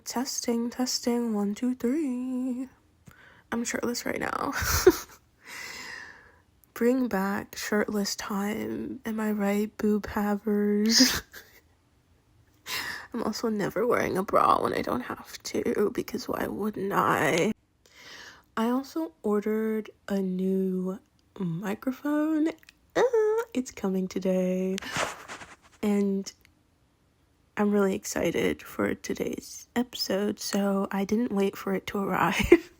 Testing, 1, 2, 3. I'm shirtless right now. Bring back shirtless time. Am I right, boob havers? I'm also never wearing a bra when I don't have to, because why wouldn't I? I also ordered a new microphone. It's coming today. And I'm really excited for today's episode, so I didn't wait for it to arrive.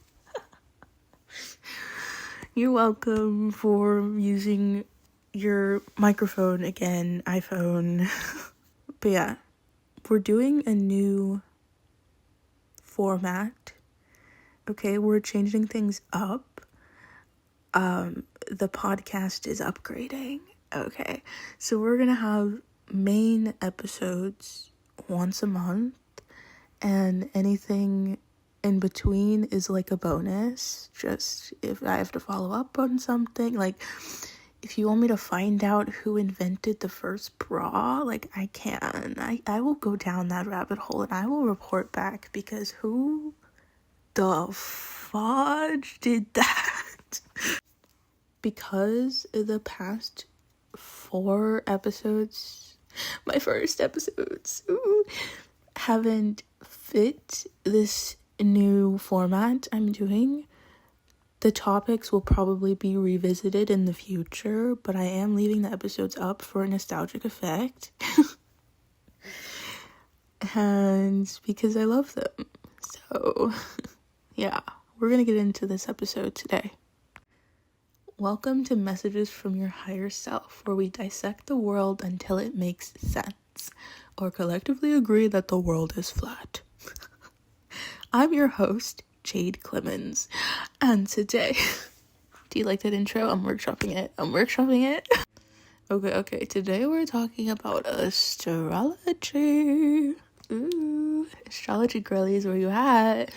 You're welcome for using your microphone again, iPhone. But yeah, we're doing a new format. Okay, we're changing things up. The podcast is upgrading. Okay, so we're gonna have main episodes once a month, and anything in between is like a bonus, just if I have to follow up on something. Like, if you want me to find out who invented the first bra, like, I can. I will go down that rabbit hole and I will report back, because who the fudge did that? Because the past 4 episodes, my first episodes, haven't fit this new format I'm doing. The topics will probably be revisited in the future, but I am leaving the episodes up for a nostalgic effect. And because I love them. So, yeah, we're gonna get into this episode today. Welcome to Messages from Your Higher Self, where we dissect the world until it makes sense, or collectively agree that the world is flat. I'm your host, Jade Clemens, and today... Do you like that intro? I'm workshopping it. Okay, today we're talking about astrology. Ooh, astrology girlies, where you at?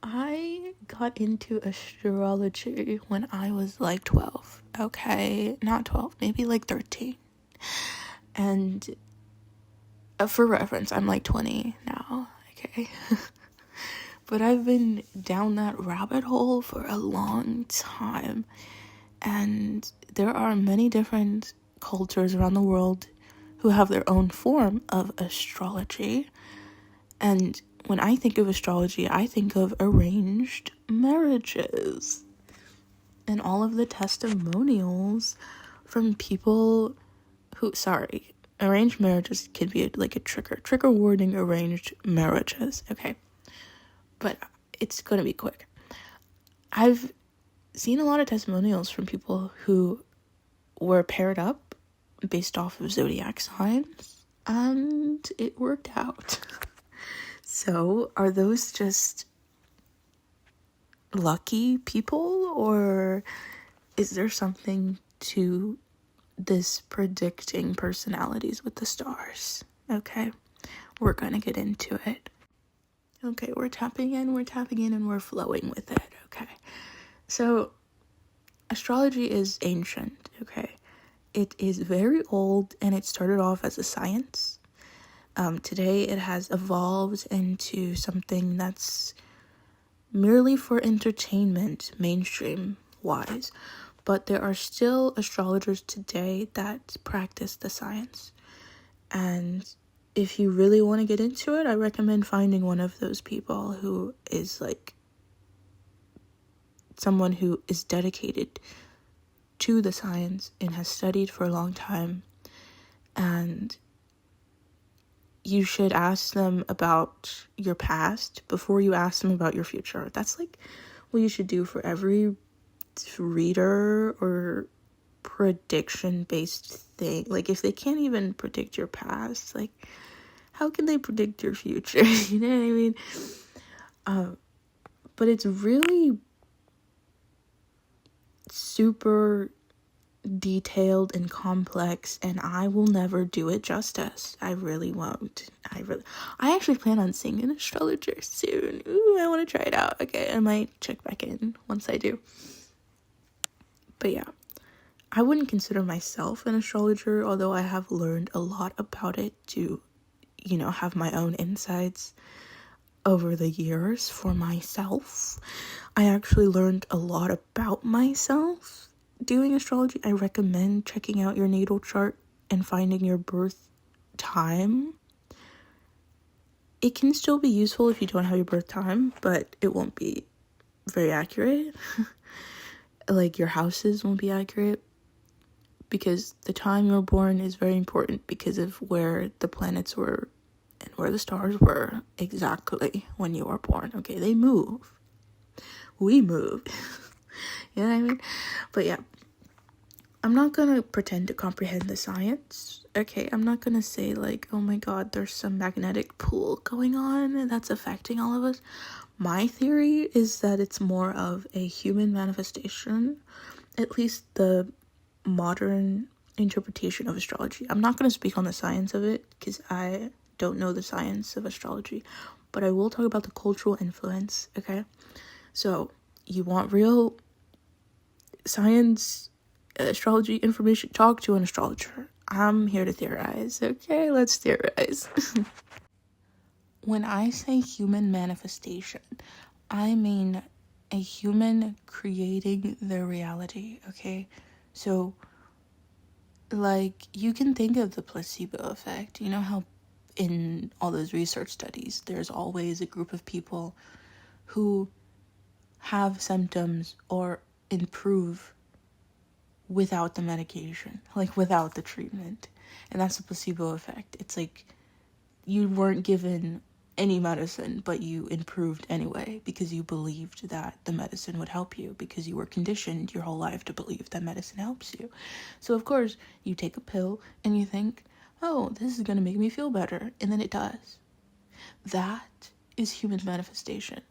I got into astrology when I was like 12. Okay, not 12, maybe like 13. And for reference, I'm like 20 now. Okay. But I've been down that rabbit hole for a long time. And there are many different cultures around the world who have their own form of astrology. And when I think of astrology, I think of arranged marriages and all of the testimonials from people who, arranged marriages can be like a trigger warning, arranged marriages, okay? But it's gonna be quick. I've seen a lot of testimonials from people who were paired up based off of zodiac signs, and it worked out. So, are those just lucky people, or is there something to this predicting personalities with the stars? Okay, we're gonna get into it. Okay, we're tapping in, and we're flowing with it, okay? So, astrology is ancient, okay? It is very old, and it started off as a science. Today, it has evolved into something that's merely for entertainment, mainstream-wise. But there are still astrologers today that practice the science. And if you really want to get into it, I recommend finding one of those people who is like someone who is dedicated to the science and has studied for a long time. And you should ask them about your past before you ask them about your future. That's like what you should do for every reader or prediction-based thing. Like, if they can't even predict your past, like, how can they predict your future? You know what I mean? But it's really super detailed and complex, and I will never do it justice. I really won't. I actually plan on seeing an astrologer soon. Ooh, I want to try it out. Okay, I might check back in once I do. But yeah, I wouldn't consider myself an astrologer, although I have learned a lot about it to have my own insights over the years for myself. I actually learned a lot about myself doing astrology. I recommend checking out your natal chart and finding your birth time. It can still be useful if you don't have your birth time, but it won't be very accurate. Like, your houses won't be accurate, because the time you're born is very important because of where the planets were and where the stars were exactly when you were born. Okay, they move. We move. You know what I mean? But yeah, I'm not gonna pretend to comprehend the science. Okay, I'm not gonna say like, oh my god, there's some magnetic pull going on that's affecting all of us. My theory is that it's more of a human manifestation, at least the modern interpretation of astrology. I'm not going to speak on the science of it because I don't know the science of astrology, but I will talk about the cultural influence, okay? So, you want real science, astrology information, talk to an astrologer. I'm here to theorize, okay? Let's theorize. When I say human manifestation, I mean a human creating their reality, okay? So, like, you can think of the placebo effect. You know how in all those research studies, there's always a group of people who have symptoms or improve without the medication, like without the treatment. And that's the placebo effect. It's like you weren't given any medicine, but you improved anyway because you believed that the medicine would help you, because you were conditioned your whole life to believe that medicine helps you. So of course you take a pill and you think, oh, this is going to make me feel better, and then it does. That is human manifestation.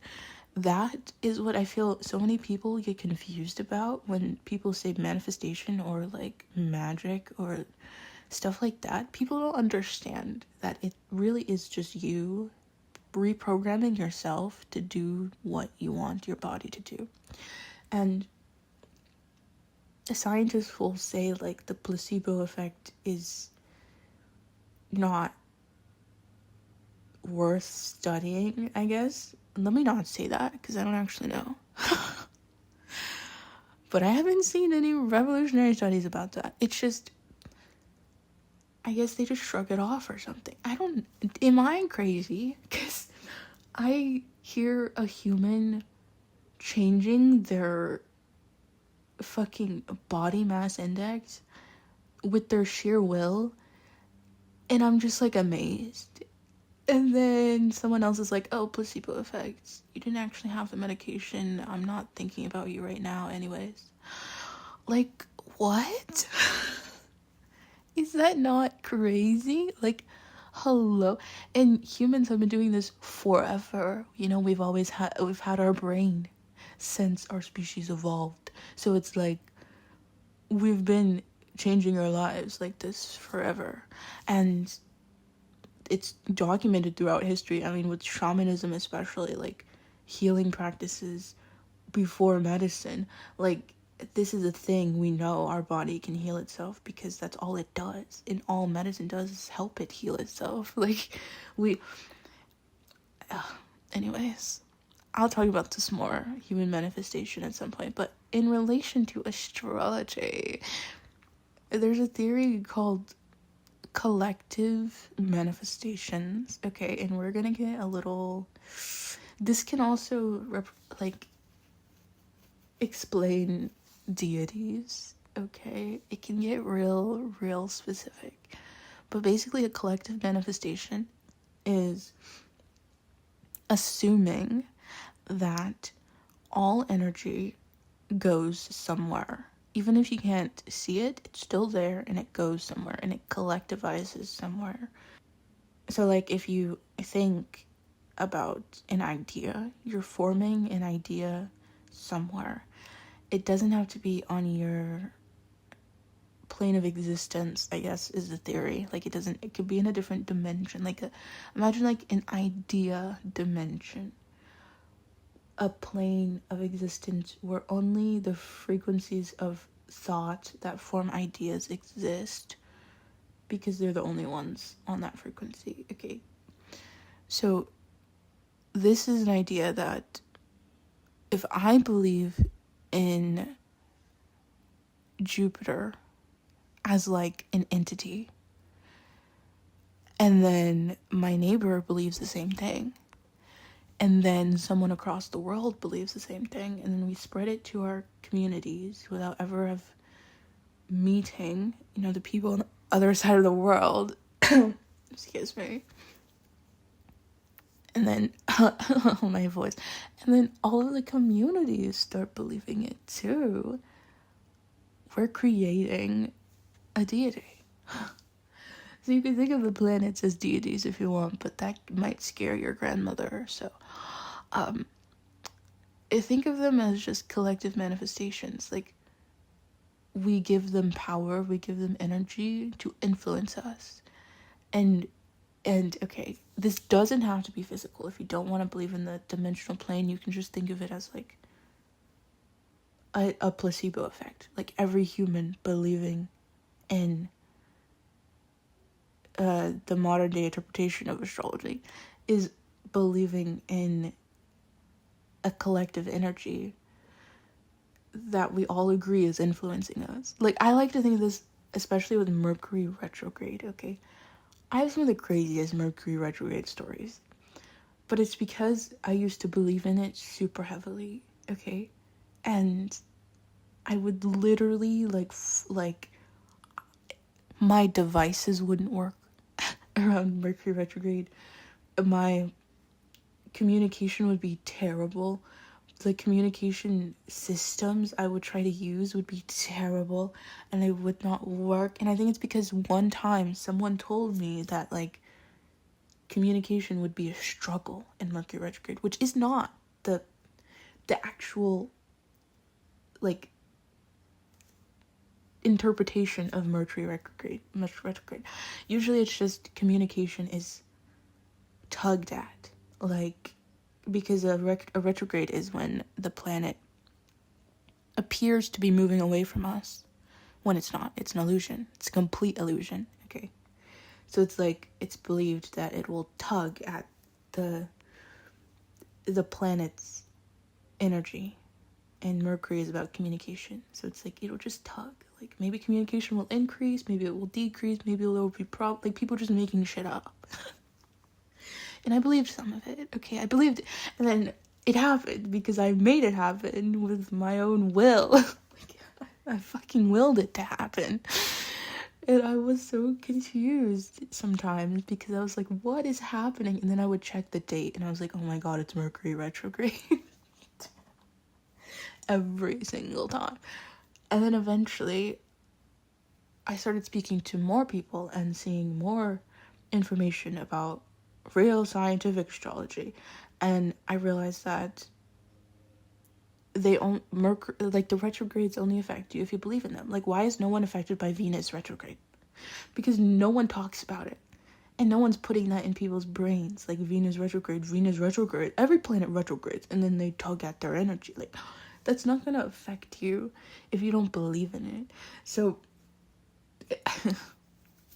That is what I feel so many people get confused about when people say manifestation or like magic or stuff like that. People don't understand that it really is just you reprogramming yourself to do what you want your body to do. And scientists will say like the placebo effect is not worth studying, I guess. Let me not say that because I don't actually know. But I haven't seen any revolutionary studies about that. It's just, I guess they just shrug it off or something. Am I crazy? Because I hear a human changing their fucking body mass index with their sheer will, and I'm just like amazed. And then someone else is like, oh, placebo effects. You didn't actually have the medication. I'm not thinking about you right now anyways. Like, what? Is that not crazy? Like, hello? And humans have been doing this forever. You know, we've had our brain since our species evolved. So it's like we've been changing our lives like this forever. And it's documented throughout history. I mean, with shamanism especially, like healing practices before medicine, like this is a thing. We know our body can heal itself because that's all it does, and all medicine does is help it heal itself. Like anyways, I'll talk about this more, human manifestation, at some point. But in relation to astrology, there's a theory called collective manifestations, okay? And we're gonna get a little, this can also explain deities, okay? It can get real specific. But basically a collective manifestation is assuming that all energy goes somewhere. Even if you can't see it, it's still there and it goes somewhere and it collectivizes somewhere. So like if you think about an idea, you're forming an idea somewhere. It doesn't have to be on your plane of existence, I guess, is the theory. Like it could be in a different dimension. Imagine like an idea dimension. A plane of existence where only the frequencies of thought that form ideas exist. because they're the only ones on that frequency. Okay, so this is an idea that if I believe in Jupiter as like an entity, and then my neighbor believes the same thing, and then someone across the world believes the same thing, and then we spread it to our communities without ever have meeting, the people on the other side of the world. Excuse me. And then my voice. And then all of the communities start believing it too. We're creating a deity. So you can think of the planets as deities if you want, but that might scare your grandmother. So I think of them as just collective manifestations. Like, we give them power, we give them energy to influence us. And okay, this doesn't have to be physical. If you don't want to believe in the dimensional plane, you can just think of it as like a placebo effect. Like every human believing in the modern day interpretation of astrology is believing in a collective energy that we all agree is influencing us. Like, I like to think of this, especially with Mercury retrograde, okay? I have some of the craziest Mercury retrograde stories, but it's because I used to believe in it super heavily, okay? And I would literally, like my devices wouldn't work around Mercury retrograde. My communication would be terrible. The communication systems I would try to use would be terrible, and they would not work. And I think it's because one time someone told me that like communication would be a struggle in Mercury retrograde, which is not the actual like interpretation of Mercury retrograde. Usually it's just communication is tugged at, like, because a retrograde is when the planet appears to be moving away from us when it's not. It's an illusion. It's a complete illusion, okay? So it's like, it's believed that it will tug at the planet's energy, and Mercury is about communication. So it's like, it'll just tug. Like, maybe communication will increase, maybe it will decrease, maybe there will be like people just making shit up. And I believed some of it, okay? I believed it. And then it happened because I made it happen with my own will. Like, I fucking willed it to happen. And I was so confused sometimes because I was like, what is happening? And then I would check the date and I was like, oh my god, it's Mercury retrograde. Every single time. And then eventually I started speaking to more people and seeing more information about real scientific astrology, and I realized that the retrogrades only affect you if you believe in them. Like, why is no one affected by Venus retrograde? Because no one talks about it, and no one's putting that in people's brains. Like, Venus retrograde, every planet retrogrades, and then they tug at their energy. Like, that's not gonna affect you if you don't believe in it. So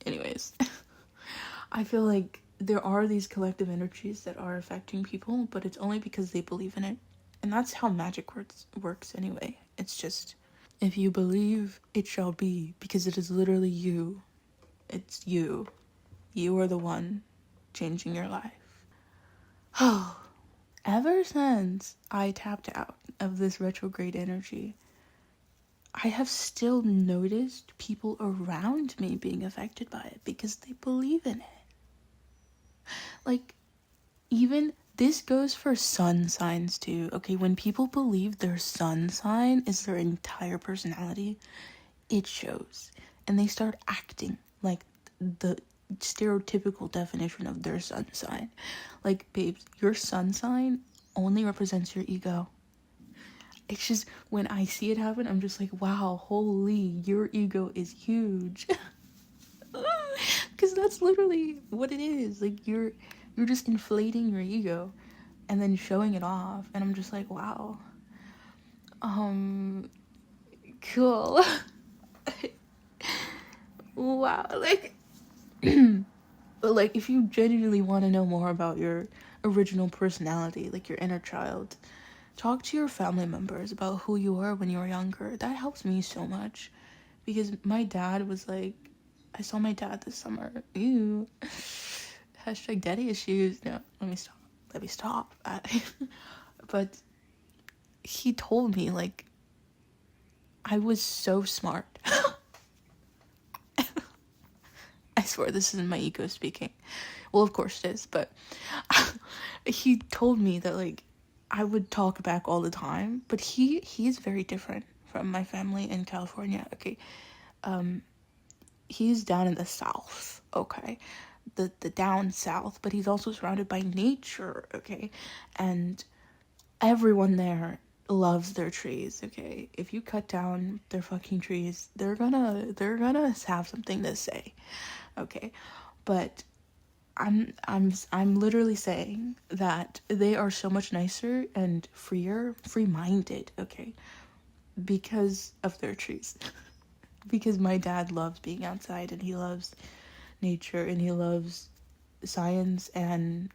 anyways, I feel like there are these collective energies that are affecting people, but it's only because they believe in it. And that's how magic works anyway. It's just, if you believe, it shall be, because it is literally you. It's you. You are the one changing your life. Oh, ever since I tapped out of this retrograde energy, I have still noticed people around me being affected by it because they believe in it. Like, even this goes for sun signs too. Okay, when people believe their sun sign is their entire personality, it shows. And they start acting like the stereotypical definition of their sun sign. Like, babes, your sun sign only represents your ego. It's just, when I see it happen, I'm just like, wow, holy, your ego is huge. Because that's literally what it is. Like, you're just inflating your ego and then showing it off, and I'm just like, wow, cool. Wow, like, But like, if you genuinely want to know more about your original personality, like your inner child, talk to your family members about who you were when you were younger. That helps me so much. Because my dad was like, I saw my dad this summer. Ew. Hashtag daddy issues. No, let me stop. But he told me, like, I was so smart. I swear this isn't my ego speaking. Well, of course it is, but he told me that, like, I would talk back all the time, but he's very different from my family in California. Okay. He's down in the south, okay? The down south, but he's also surrounded by nature, okay? And everyone there loves their trees, okay? If you cut down their fucking trees, they're gonna have something to say, okay? But I'm literally saying that they are so much nicer and free-minded, okay? Because of their trees. Because my dad loves being outside, and he loves nature, and he loves science and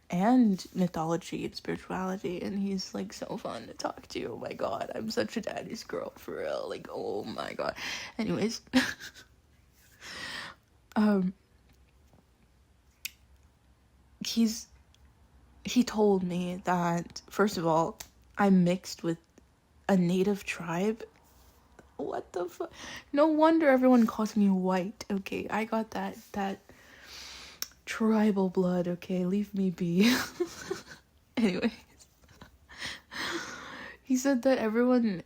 mythology and spirituality, and he's like so fun to talk to. Oh my god, I'm such a daddy's girl, for real. Like, oh my god. Anyways, he told me that, first of all, I'm mixed with a native tribe. What the fuck? No wonder everyone calls me white. Okay, I got that tribal blood. Okay, leave me be. Anyways, he said that everyone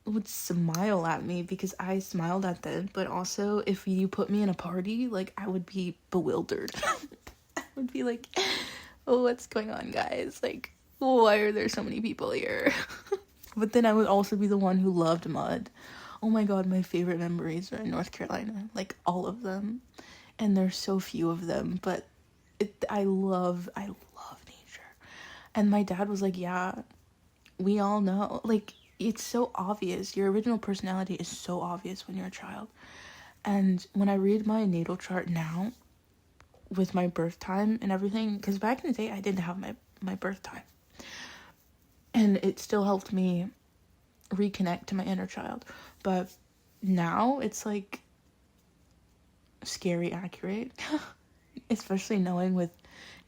would smile at me because I smiled at them, but also if you put me in a party, like, I would be bewildered. I would be like, oh, what's going on, guys? Like, why are there so many people here? But then I would also be the one who loved mud. Oh my god, my favorite memories are in North Carolina. Like, all of them. And there's so few of them, but I love nature. And my dad was like, yeah, we all know. Like, it's so obvious. Your original personality is so obvious when you're a child. And when I read my natal chart now, with my birth time and everything, because back in the day, I didn't have my birth time. And it still helped me reconnect to my inner child. But now it's like scary accurate. Especially knowing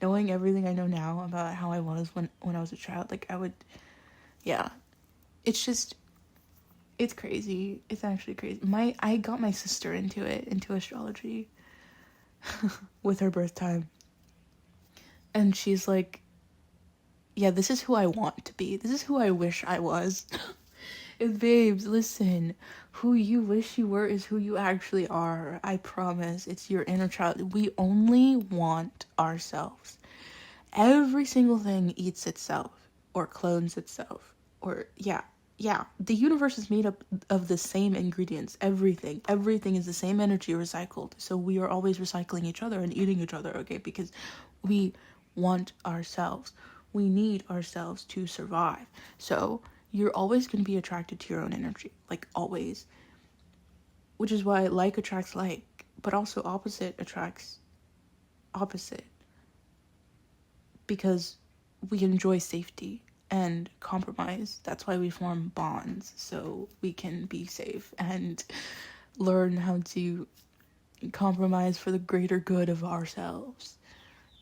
everything I know now about how I was when I was a child. Like, yeah. It's just, it's crazy. It's actually crazy. I got my sister into astrology with her birth time. And she's like, yeah, this is who I want to be. This is who I wish I was. And babes, listen, who you wish you were is who you actually are. I promise. It's your inner child. We only want ourselves. Every single thing eats itself or clones itself. Or, yeah. The universe is made up of the same ingredients. Everything is the same energy recycled. So we are always recycling each other and eating each other, okay? Because we want ourselves. We need ourselves to survive. So you're always going to be attracted to your own energy, like, always. Which is why like attracts like, but also opposite attracts opposite. Because we enjoy safety and compromise. That's why we form bonds, so we can be safe and learn how to compromise for the greater good of ourselves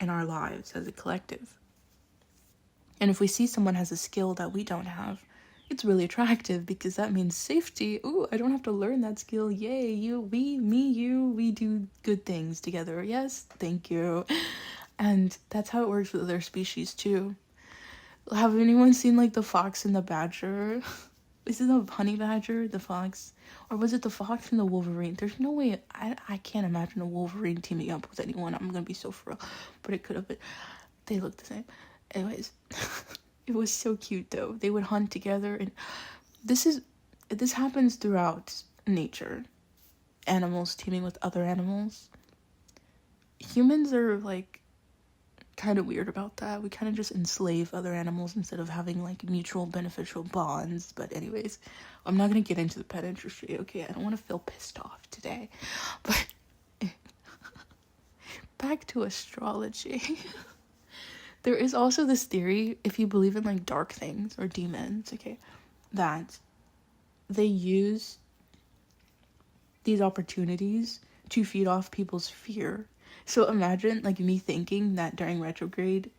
and our lives as a collective. And if we see someone has a skill that we don't have, it's really attractive because that means safety. Ooh, I don't have to learn that skill. Yay, we do good things together. Yes, thank you. And that's how it works with other species too. Have anyone seen, like, the fox and the badger? Is it the honey badger, the fox? Or was it the fox and the wolverine? There's no way, I can't imagine a wolverine teaming up with anyone. I'm gonna be so for real. But it could have been. They look the same. Anyways, it was so cute though. They would hunt together, and this happens throughout nature. Animals teaming with other animals. Humans are, like, kind of weird about that. We kind of just enslave other animals instead of having, like, mutual beneficial bonds. But anyways, I'm not gonna get into the pet industry, okay? I don't want to feel pissed off today. But back to astrology. There is also this theory, if you believe in like dark things or demons, okay, that they use these opportunities to feed off people's fear. So imagine like me thinking that during retrograde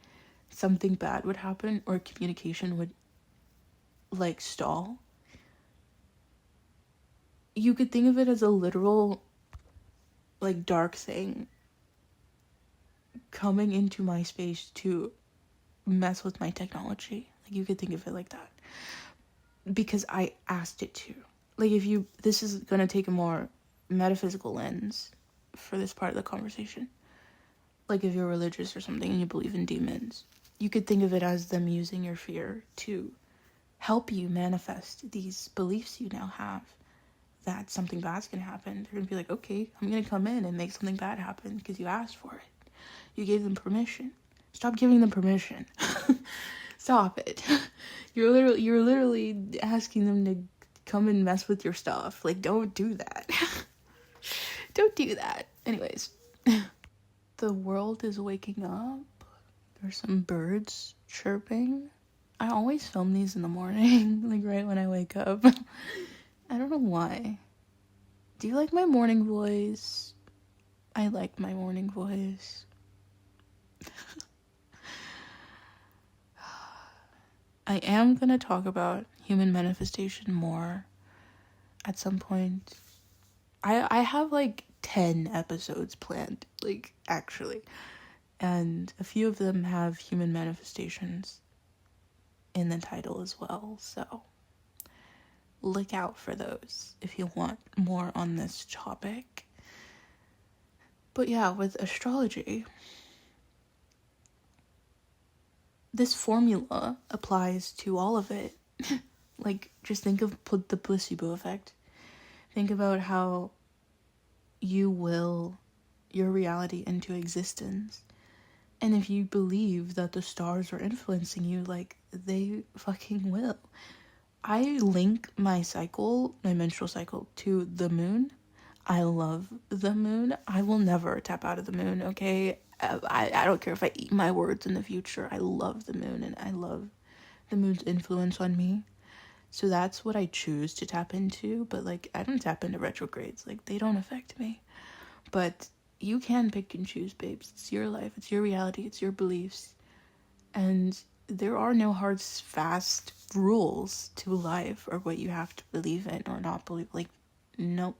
something bad would happen or communication would like stall. You could think of it as a literal like dark thing coming into my space to mess with my technology. Like you could think of it like that. Because I asked it to. Like this is gonna take a more metaphysical lens for this part of the conversation. Like if you're religious or something and you believe in demons, you could think of it as them using your fear to help you manifest these beliefs you now have that something bad's gonna happen. They're gonna be like, okay, I'm gonna come in and make something bad happen because you asked for it. You gave them permission. Stop giving them permission. Stop it. You're literally asking them to come and mess with your stuff. Like, don't do that. Don't do that. Anyways, the world is waking up. There's some birds chirping. I always film these in the morning, like right when I wake up. I don't know why. Do you like my morning voice? I like my morning voice. I am gonna talk about human manifestation more at some point. I have like 10 episodes planned, like actually. And a few of them have human manifestations in the title as well, so look out for those if you want more on this topic. But yeah, with astrology, this formula applies to all of it. Like, just think of the placebo effect. Think about how you will your reality into existence. And if you believe that the stars are influencing you, like, they fucking will. I link my menstrual cycle, to the moon. I love the moon. I will never tap out of the moon, okay? I don't care if I eat my words in the future. I love the moon, and I love the moon's influence on me. So that's what I choose to tap into. But, like, I don't tap into retrogrades. Like, they don't affect me. But you can pick and choose, babes. It's your life. It's your reality. It's your beliefs. And there are no hard, fast rules to life or what you have to believe in or not believe. Like, no.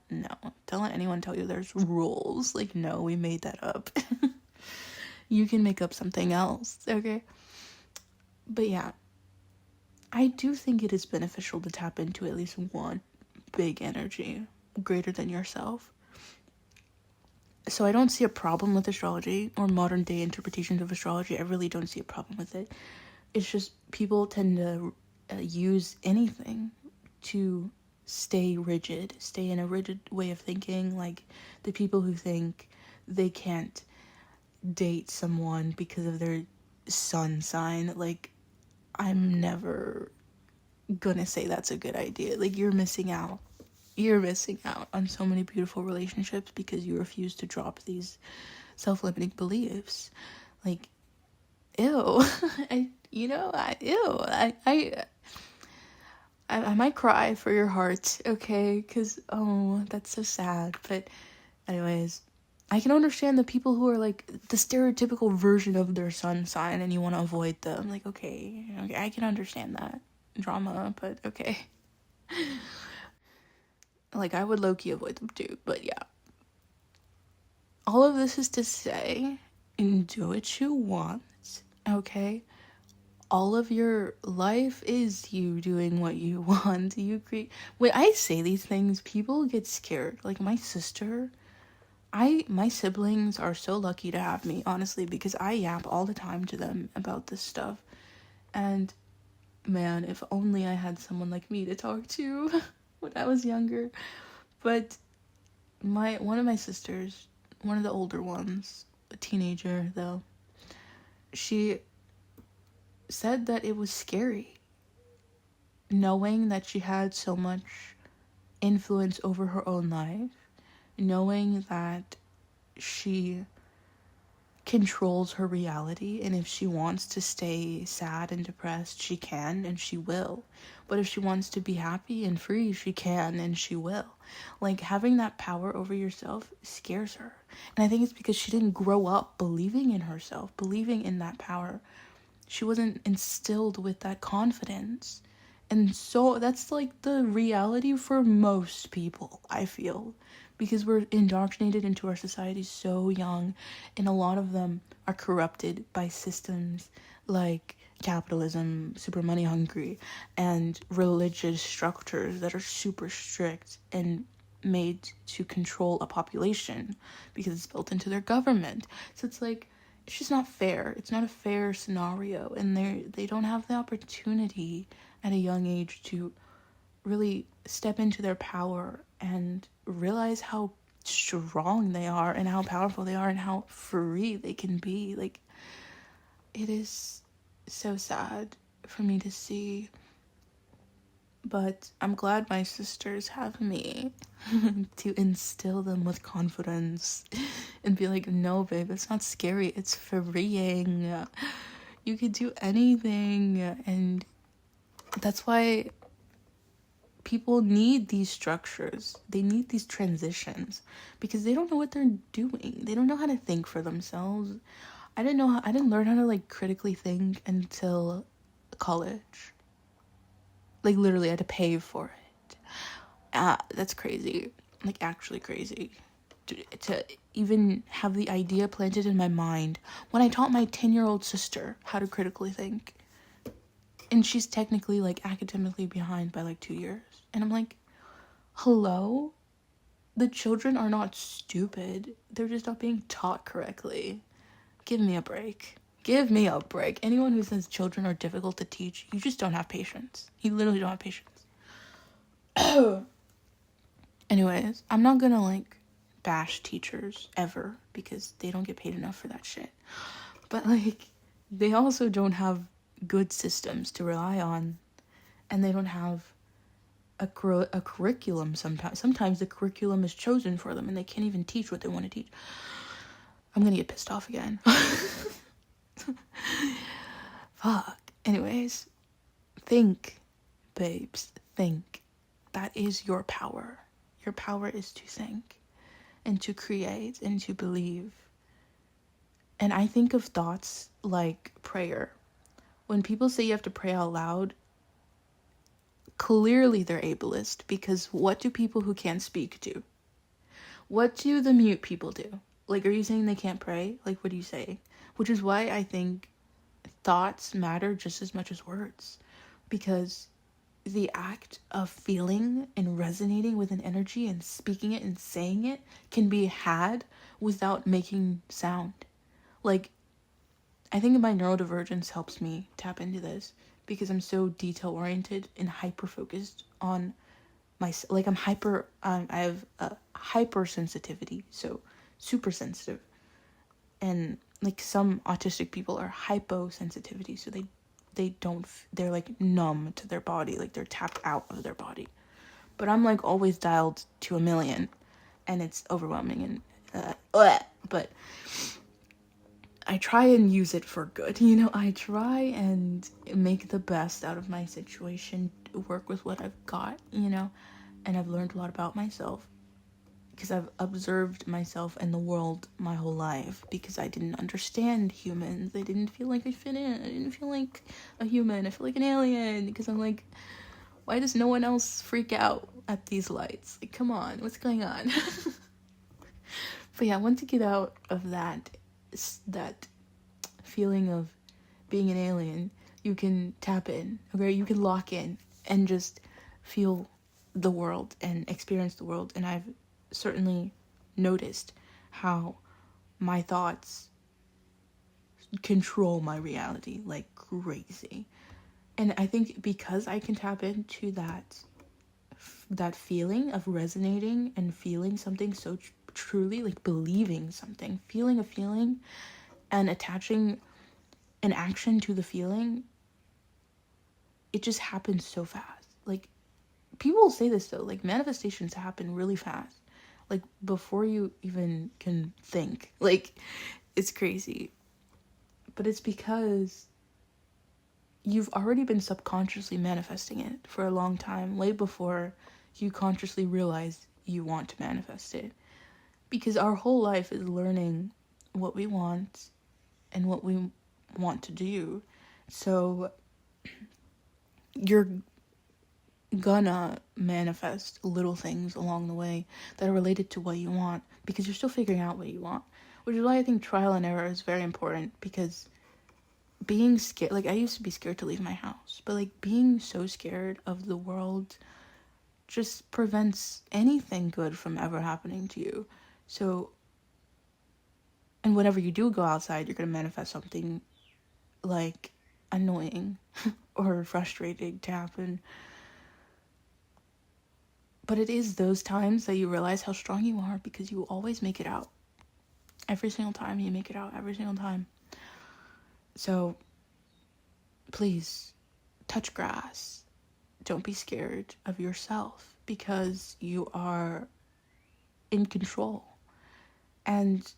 Don't let anyone tell you there's rules. Like, no, we made that up. You can make up something else, okay? But yeah, I do think it is beneficial to tap into at least one big energy greater than yourself. So I don't see a problem with astrology or modern day interpretations of astrology. I really don't see a problem with it. It's just people tend to use anything to stay in a rigid way of thinking. Like the people who think they can't date someone because of their sun sign. Like, I'm never gonna say that's a good idea. Like, you're missing out. You're missing out on so many beautiful relationships because you refuse to drop these self-limiting beliefs. Like, ew. I might cry for your heart, okay? Because, oh, that's so sad. But anyways, I can understand the people who are like the stereotypical version of their sun sign and you want to avoid them. Like, okay, I can understand that drama, but okay. Like, I would low-key avoid them too, but yeah. All of this is to say, do what you want, okay? All of your life is you doing what you want. When I say these things, people get scared. Like, my siblings are so lucky to have me, honestly, because I yap all the time to them about this stuff. And man, if only I had someone like me to talk to when I was younger. But one of my sisters, one of the older ones, a teenager though, she said that it was scary knowing that she had so much influence over her own life, knowing that she controls her reality, and if she wants to stay sad and depressed, she can and she will. But if she wants to be happy and free, she can and she will. Like, having that power over yourself scares her. And I think it's because she didn't grow up believing in herself, believing in that power. She wasn't instilled with that confidence. And so that's like the reality for most people, I feel, because we're indoctrinated into our society so young, and a lot of them are corrupted by systems like capitalism, super money hungry, and religious structures that are super strict and made to control a population because it's built into their government. So it's like, it's just not fair. It's not a fair scenario, and they don't have the opportunity at a young age to really step into their power and realize how strong they are and how powerful they are and how free they can be. Like, it is so sad for me to see, but I'm glad my sisters have me to instill them with confidence and be like, no babe, it's not scary, it's freeing, you could do anything. And that's why people need these structures. They need these transitions because they don't know what they're doing. They don't know how to think for themselves. I didn't learn how to like critically think until college. Like, literally, I had to pay for it. That's crazy. Like, actually crazy. To even have the idea planted in my mind when I taught my 10-year-old sister how to critically think. And she's technically, like, academically behind by, like, 2 years. And I'm like, hello? The children are not stupid. They're just not being taught correctly. Give me a break. Give me a break. Anyone who says children are difficult to teach, you just don't have patience. You literally don't have patience. Anyways, I'm not gonna, like, bash teachers ever because they don't get paid enough for that shit. But, like, they also don't have good systems to rely on, and they don't have a curriculum sometimes. Sometimes the curriculum is chosen for them and they can't even teach what they want to teach. I'm gonna get pissed off again. Fuck. Anyways, think, babes, think. That is your power. Your power is to think and to create and to believe. And I think of thoughts like prayer. When people say you have to pray out loud, clearly they're ableist, because what do people who can't speak do? What do the mute people do? Like, are you saying they can't pray? Like, what are you saying? Which is why I think thoughts matter just as much as words, because the act of feeling and resonating with an energy and speaking it and saying it can be had without making sound. Like, I think my neurodivergence helps me tap into this because I'm so detail oriented and hyper focused on my, like, I have a hypersensitivity, so super sensitive. And like, some autistic people are hyposensitivity, so they're like numb to their body, like they're tapped out of their body. But I'm like always dialed to 1,000,000, and it's overwhelming, and but I try and use it for good, you know. I try and make the best out of my situation, work with what I've got, you know. And I've learned a lot about myself because I've observed myself and the world my whole life, because I didn't understand humans. I didn't feel like I fit in. I didn't feel like a human. I feel like an alien, because I'm like, why does no one else freak out at these lights? Like, come on, what's going on? But yeah, once you get out of that feeling of being an alien, you can tap in, okay? You can lock in and just feel the world and experience the world. And I've certainly noticed how my thoughts control my reality like crazy. And I think because I can tap into that feeling of resonating and feeling something so truly, like believing something, feeling a feeling and attaching an action to the feeling, it just happens so fast. Like, people say this though, like, manifestations happen really fast, like before you even can think. Like, It's crazy. But it's because you've already been subconsciously manifesting it for a long time, way before you consciously realize you want to manifest it. Because our whole life is learning what we want and what we want to do. So you're gonna manifest little things along the way that are related to what you want, because you're still figuring out what you want. Which is why I think trial and error is very important, because being scared, like I used to be scared to leave my house, but like being so scared of the world just prevents anything good from ever happening to you. So, and whenever you do go outside, you're gonna manifest something like annoying or frustrating to happen. But it is those times that you realize how strong you are, because you always make it out. Every single time you make it out, every single time. So please touch grass. Don't be scared of yourself, because you are in control. And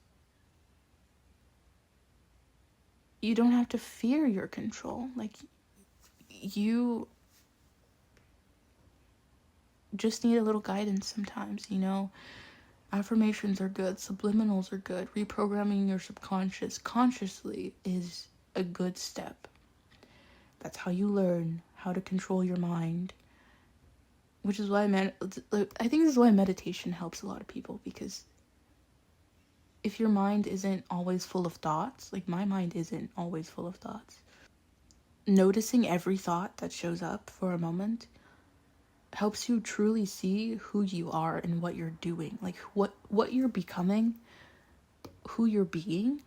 you don't have to fear your control. Like, you just need a little guidance sometimes, you know? Affirmations are good, subliminals are good, reprogramming your subconscious consciously is a good step. That's how you learn how to control your mind. Which is why, I think this is why meditation helps a lot of people, because if your mind isn't always full of thoughts, like my mind isn't always full of thoughts, noticing every thought that shows up for a moment helps you truly see who you are and what you're doing, like what you're becoming, who you're being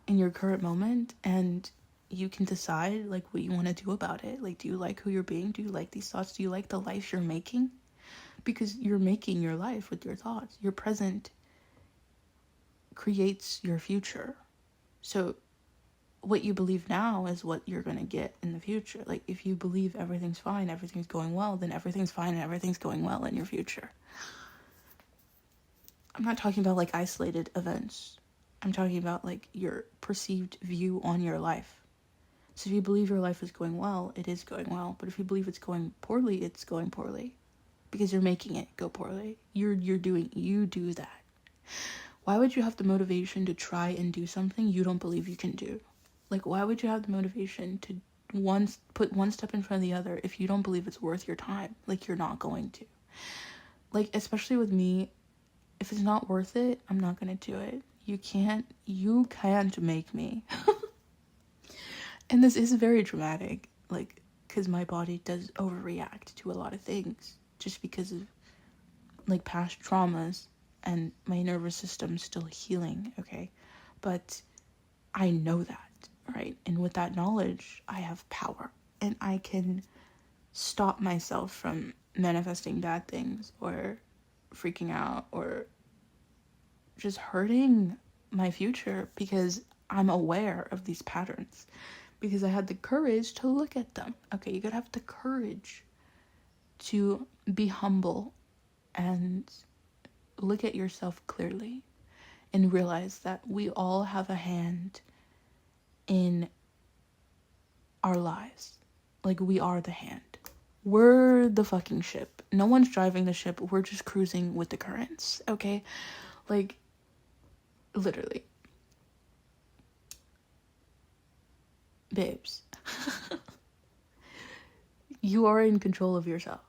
in your current moment, and you can decide like what you want to do about it. Like, do you like who you're being? Do you like these thoughts? Do you like the life you're making? Because you're making your life with your thoughts. Your present creates your future. So what you believe now is what you're going to get in the future. Like, if you believe everything's fine, everything's going well, then everything's fine and everything's going well in your future. I'm not talking about like isolated events. I'm talking about like your perceived view on your life. So if you believe your life is going well, it is going well. But if you believe it's going poorly, it's going poorly. Because you're making it go poorly. You do that. Why would you have the motivation to try and do something you don't believe you can do? Like, why would you have the motivation to put one step in front of the other if you don't believe it's worth your time? Like, you're not going to. Like, especially with me, if it's not worth it, I'm not going to do it. You can't make me. And this is very dramatic, like, because my body does overreact to a lot of things just because of, like, past traumas and my nervous system still healing, okay? But I know that. Right? And with that knowledge, I have power, and I can stop myself from manifesting bad things or freaking out or just hurting my future, because I'm aware of these patterns, because I had the courage to look at them. Okay, you gotta have the courage to be humble and look at yourself clearly and realize that we all have a hand in our lives. Like, we are the hand. We're the fucking ship. No one's driving the ship. We're just cruising with the currents, okay? Like, literally. Babes. You are in control of yourself.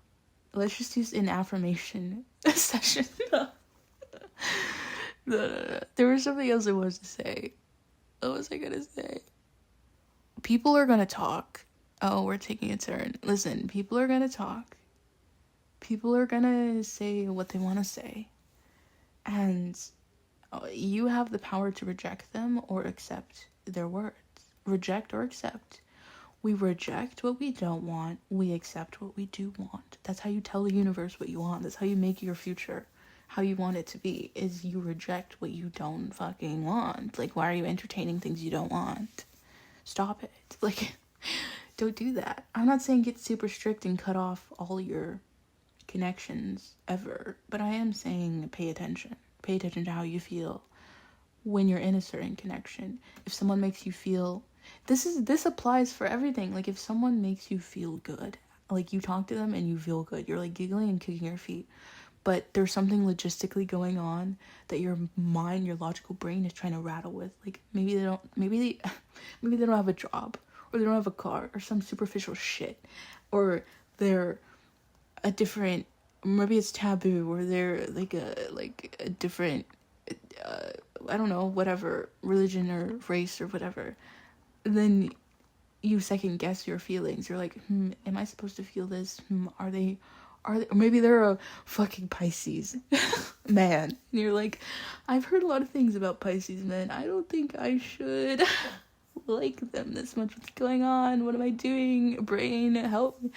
Let's just use an affirmation session. No. There was something else I wanted to say. What was I gonna say? People are gonna talk. Oh, we're taking a turn. Listen, people are gonna talk. People are gonna say what they want to say. And you have the power to reject them or accept their words. Reject or accept. We reject what we don't want. We accept what we do want. That's how you tell the universe what you want. That's how you make your future how you want it to be, is you reject what you don't fucking want. Like, why are you entertaining things you don't want? Stop it. Like, don't do that. I'm not saying get super strict and cut off all your connections ever, but I am saying pay attention. Pay attention to how you feel when you're in a certain connection. If someone makes you feel, this applies for everything. Like if someone makes you feel good, like you talk to them and you feel good, you're like giggling and kicking your feet, but there's something logistically going on that your mind, your logical brain is trying to rattle with. Like maybe they don't have a job, or they don't have a car, or some superficial shit, or they're a different, maybe it's taboo, or they're like a different I don't know, whatever religion or race or whatever. Then you second guess your feelings. You're like, am I supposed to feel this? Are they, or maybe they're a fucking Pisces man. And you're like, I've heard a lot of things about Pisces men. I don't think I should like them this much. What's going on? What am I doing? Brain, help me.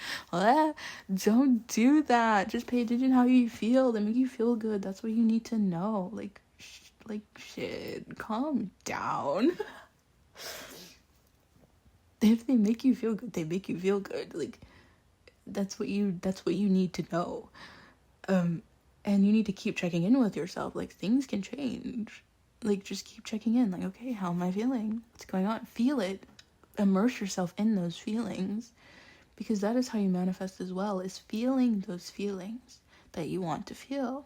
Don't do that. Just pay attention how you feel. They make you feel good. That's what you need to know. Like shit, calm down. If they make you feel good, they make you feel good. Like that's what you need to know. And you need to keep checking in with yourself. Like things can change. Like just keep checking in. Like, okay, how am I feeling? What's going on? Feel it. Immerse yourself in those feelings, because that is how you manifest as well, is feeling those feelings that you want to feel.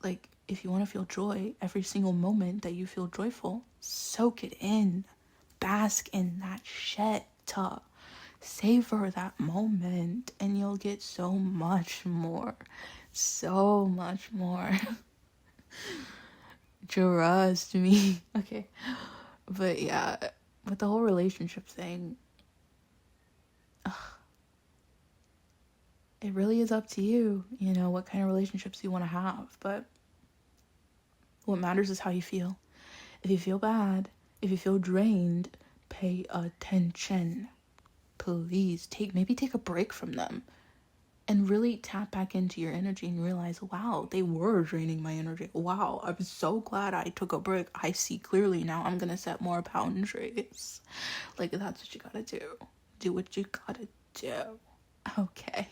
Like if you want to feel joy, every single moment that you feel joyful, soak it in. Bask in that shit. Savor that moment, and you'll get so much more. So much more. Trust me. Okay. But yeah, with the whole relationship thing, it really is up to you, you know, what kind of relationships you want to have. But what matters is how you feel. If you feel bad, if you feel drained, pay attention. Please maybe take a break from them and really tap back into your energy and realize, wow, they were draining my energy. Wow, I'm so glad I took a break. I see clearly now. I'm gonna set more boundaries. Like, that's what you gotta do. Do what you gotta do. Okay.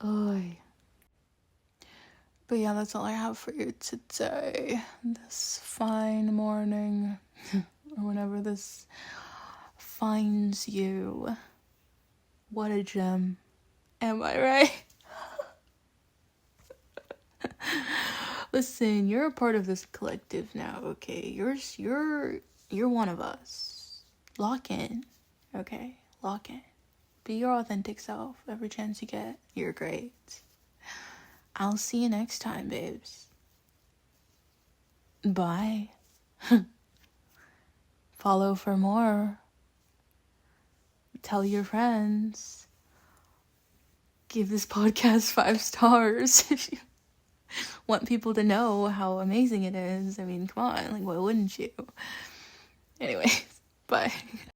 Oy. But yeah, that's all I have for you today. This fine morning. Or whenever this finds you. What a gem. Am I right? Listen, you're a part of this collective now, okay? You're one of us. Lock in, okay? Lock in. Be your authentic self every chance you get. You're great. I'll see you next time, babes. Bye. Follow for more. Tell your friends. Give this podcast 5 stars if you want people to know how amazing it is. I mean, come on, like, why wouldn't you? Anyways, bye.